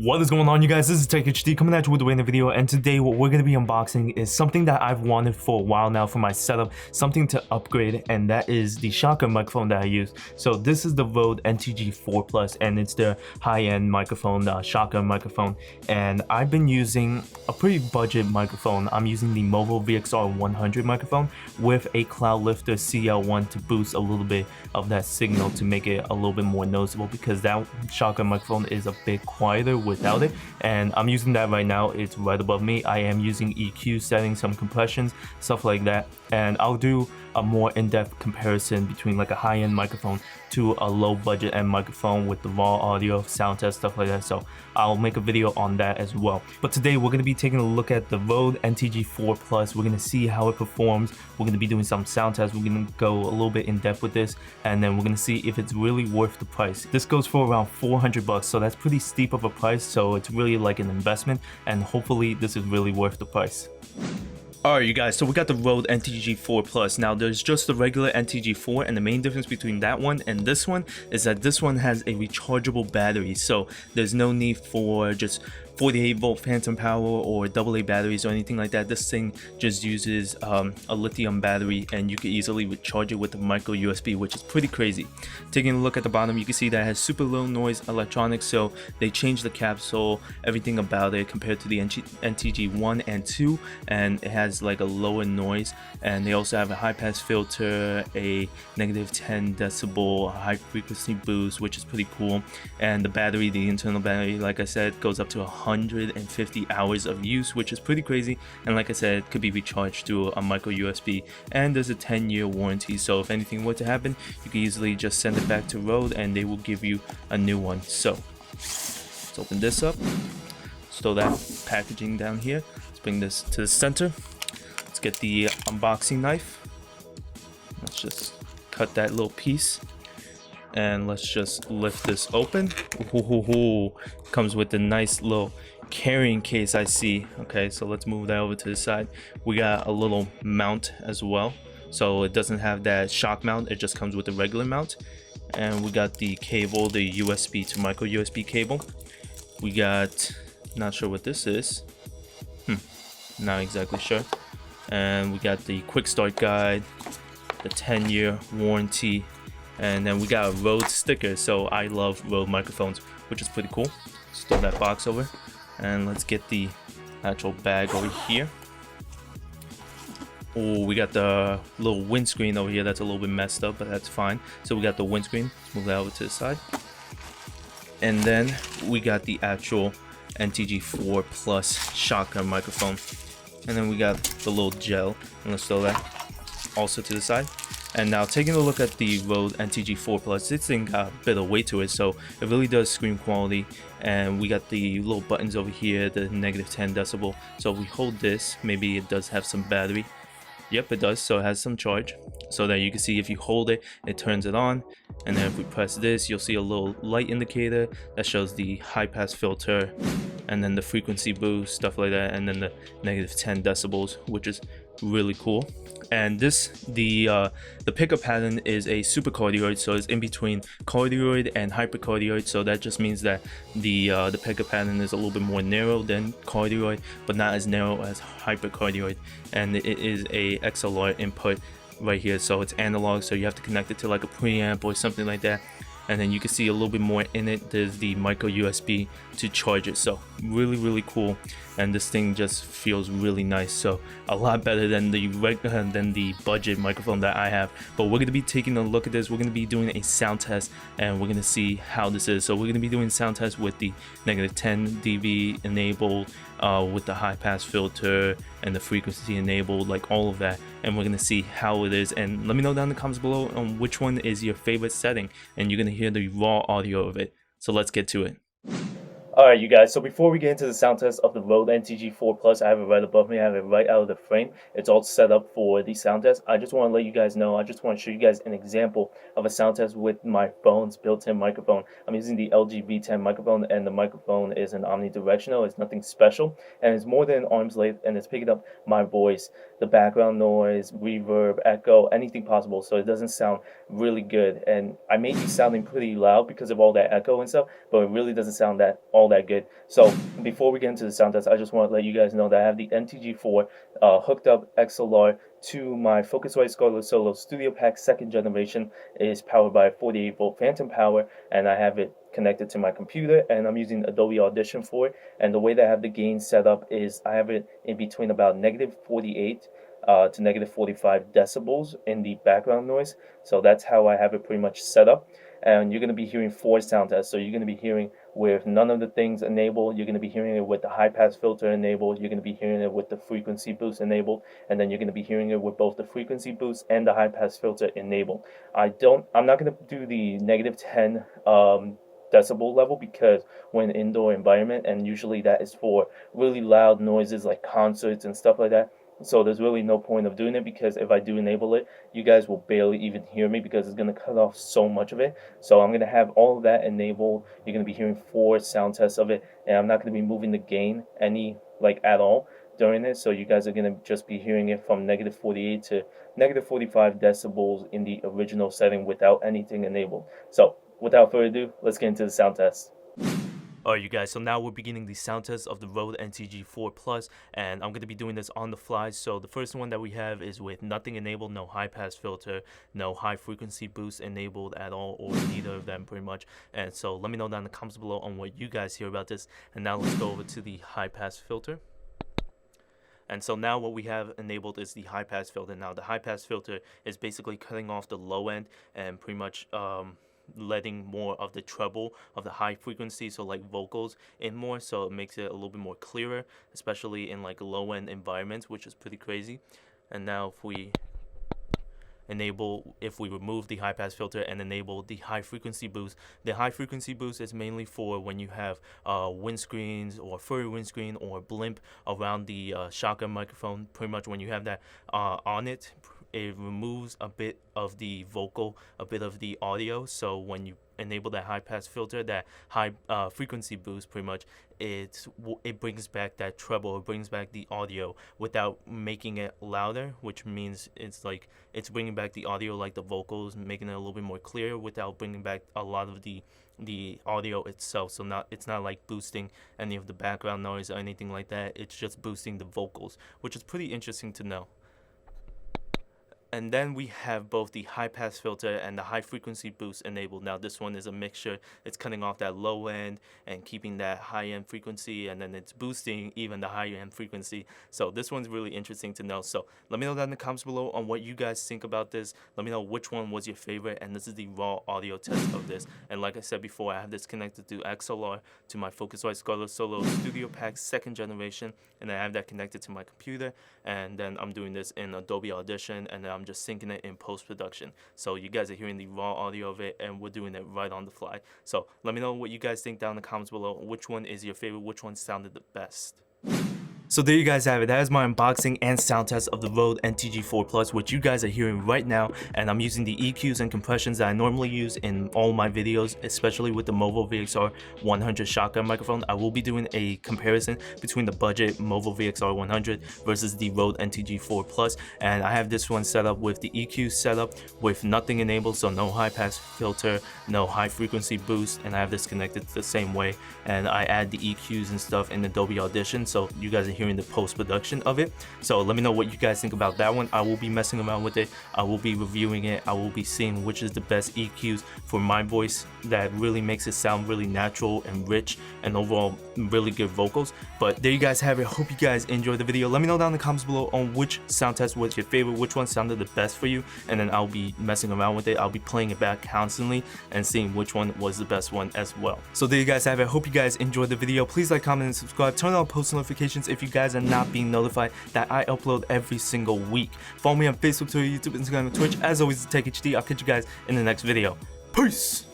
What is going on, you guys? This is TechHD coming at you with a random video, and today what we're going to be unboxing is something that I've wanted for a while now for my setup, something to upgrade, and that is the shotgun microphone that I use. So this is the Rode NTG4 Plus, and it's the high-end microphone, shotgun microphone, and I've been using a pretty budget microphone. I'm using the Movo VXR 100 microphone with a Cloudlifter CL1 to boost a little bit of that signal to make it a little bit more noticeable, because that shotgun microphone is a bit quieter without it, and I'm using that right now. It's right above me. I am using EQ settings, some compressions, stuff like that, and I'll do a more in-depth comparison between like a high-end microphone to a low budget end microphone with the raw audio, sound test, stuff like that. So I'll make a video on that as well. But today we're going to be taking a look at the Rode NTG4 Plus. We're going to see how it performs. We're going to be doing some sound tests. We're going to go a little bit in depth with this, and then we're going to see if it's really worth the price. This goes for around 400 bucks, so that's pretty steep of a price. So it's really like an investment, and hopefully this is really worth the price. Alright, you guys, so we got the Rode NTG4 Plus. Now there's just the regular NTG4, and the main difference between that one and this one is that this one has a rechargeable battery, so there's no need for just 48 volt phantom power or AA batteries or anything like that. This thing just uses a lithium battery, and you can easily recharge it with a micro USB, which is pretty crazy. Taking a look at the bottom, you can see that it has super low noise electronics, so they changed the capsule, everything about it compared to the NTG1 and 2, and it has like a lower noise, and they also have a high pass filter, a -10 decibel high frequency boost, which is pretty cool. And the battery, the internal battery, like I said, goes up to 150 hours of use, which is pretty crazy, and like I said, it could be recharged through a micro USB, and there's a 10-year warranty, so if anything were to happen, you can easily just send it back to Rode and they will give you a new one. So let's open this up, throw that packaging down here, let's bring this to the center, let's get the unboxing knife, let's just cut that little piece, and let's just lift this open. Ooh, comes with a nice little carrying case, I see. Okay, so let's move that over to the side. We got a little mount as well, so it doesn't have that shock mount, it just comes with a regular mount. And we got the cable, the USB to micro USB cable. We got, not sure what this is, not exactly sure. And we got the quick start guide, the 10-year warranty, and then we got a Rode sticker. So I love Rode microphones, which is pretty cool. Let's throw that box over, and let's get the actual bag over here. Oh, we got the little windscreen over here that's a little bit messed up, but that's fine. So we got the windscreen, let's move that over to the side, and then we got the actual NTG4 Plus shotgun microphone, and then we got the little gel, and let's throw that also to the side. And now taking a look at the Rode NTG4 Plus, this thing got a bit of weight to it, so it really does scream quality. And we got the little buttons over here, the -10 decibel. So if we hold this, maybe it does have some battery. Yep, it does. So it has some charge, so that you can see if you hold it, it turns it on. And then if we press this, you'll see a little light indicator that shows the high pass filter, and then the frequency boost, stuff like that, and then the -10 decibels, which is really cool. And this, the pickup pattern is a super cardioid, so it's in between cardioid and hypercardioid. So that just means that the pickup pattern is a little bit more narrow than cardioid, but not as narrow as hypercardioid. And it is a XLR input right here, so it's analog, so you have to connect it to like a preamp or something like that. And then you can see a little bit more in it, there's the micro USB to charge it. So really cool, and this thing just feels really nice, so a lot better than the budget microphone that I have. But we're going to be taking a look at this, we're going to be doing a sound test, and we're going to see how this is. So we're going to be doing sound test with the -10 dB enabled, with the high pass filter and the frequency enabled, like all of that, and we're gonna see how it is. And let me know down in the comments below on which one is your favorite setting, and you're gonna hear the raw audio of it. So let's get to it. Alright, you guys, so before we get into the sound test of the Rode NTG4 Plus, I have it right above me, I have it right out of the frame. It's all set up for the sound test. I just want to let you guys know, I just want to show you guys an example of a sound test with my phone's built-in microphone. I'm using the LG V10 microphone, and the microphone is an omnidirectional. It's nothing special, and it's more than an arm's length, and it's picking up my voice, the background noise, reverb, echo, anything possible, so it doesn't sound really good. And I may be sounding pretty loud because of all that echo and stuff, but it really doesn't sound that all all that good. So before we get into the sound test, I just want to let you guys know that I have the NTG4 hooked up XLR to my Focusrite Scarlett Solo Studio Pack 2nd generation. It is powered by a 48 volt phantom power, and I have it connected to my computer, and I'm using Adobe Audition for it. And the way that I have the gain set up is I have it in between about -48 to -45 decibels in the background noise. So that's how I have it pretty much set up. And you're going to be hearing 4 sound tests. So you're going to be hearing with none of the things enabled. You're going to be hearing it with the high pass filter enabled. You're going to be hearing it with the frequency boost enabled. And then you're going to be hearing it with both the frequency boost and the high pass filter enabled. I'm not going to do the -10 decibel level, because we're in an indoor environment, and usually that is for really loud noises like concerts and stuff like that. So there's really no point of doing it, because if I do enable it, you guys will barely even hear me, because it's going to cut off so much of it. So I'm going to have all of that enabled. You're going to be hearing 4 sound tests of it, and I'm not going to be moving the gain at all during this. So you guys are going to just be hearing it from -48 to -45 decibels in the original setting without anything enabled. So without further ado, let's get into the sound test. Alright you guys, so now we're beginning the sound test of the Rode NTG4 Plus, and I'm going to be doing this on the fly. So the first one that we have is with nothing enabled, no high pass filter, no high frequency boost enabled at all, or neither of them pretty much. And so let me know down in the comments below on what you guys hear about this. And now let's go over to the high pass filter. And so now what we have enabled is the high pass filter. Now the high pass filter is basically cutting off the low end and pretty much letting more of the treble of the high frequency, so like vocals, in more, so it makes it a little bit more clearer, especially in like low end environments, which is pretty crazy. And now if we remove the high pass filter and enable the high frequency boost, the high frequency boost is mainly for when you have windscreens or furry windscreen or blimp around the shotgun microphone. Pretty much when you have that on it, it removes a bit of the vocal, a bit of the audio. So when you enable that high pass filter, that high frequency boost, pretty much it brings back that treble, it brings back the audio without making it louder, which means it's bringing back the audio like the vocals, making it a little bit more clear without bringing back a lot of the audio itself. So it's not like boosting any of the background noise or anything like that. It's just boosting the vocals, which is pretty interesting to know. And then we have both the high pass filter and the high frequency boost enabled. Now this one is a mixture. It's cutting off that low end and keeping that high end frequency, and then it's boosting even the high end frequency. So this one's really interesting to know. So let me know down in the comments below on what you guys think about this. Let me know which one was your favorite, and this is the raw audio test of this. And like I said before, I have this connected to XLR to my Focusrite Scarlett Solo Studio Pack 2nd generation, and I have that connected to my computer, and then I'm doing this in Adobe Audition, and then I'm just syncing it in post-production. So you guys are hearing the raw audio of it, and we're doing it right on the fly. So let me know what you guys think down in the comments below. Which one is your favorite? Which one sounded the best? So there you guys have it. That is my unboxing and sound test of the Rode NTG4 Plus, which you guys are hearing right now. And I'm using the EQs and compressions that I normally use in all my videos, especially with the Movo VXR 100 shotgun microphone. I will be doing a comparison between the budget Movo VXR 100 versus the Rode NTG4 Plus. And I have this one set up with the EQ setup with nothing enabled, so no high pass filter, no high frequency boost, and I have this connected the same way. And I add the EQs and stuff in Adobe Audition, so you guys are hearing the post-production of it. So let me know what you guys think about that one. I will be messing around with it. I will be reviewing it. I will be seeing which is the best EQs for my voice that really makes it sound really natural and rich and overall really good vocals. But there you guys have it. Hope you guys enjoyed the video. Let me know down in the comments below on which sound test was your favorite, which one sounded the best for you, and then I'll be messing around with it. I'll be playing it back constantly and seeing which one was the best one as well. So there you guys have it. Hope you guys enjoyed the video. Please like, comment, and subscribe. Turn on post notifications if you guys are not being notified that I upload every single week. Follow me on Facebook, Twitter, YouTube, Instagram, and Twitch. As always, it's TechHD. I'll catch you guys in the next video. Peace!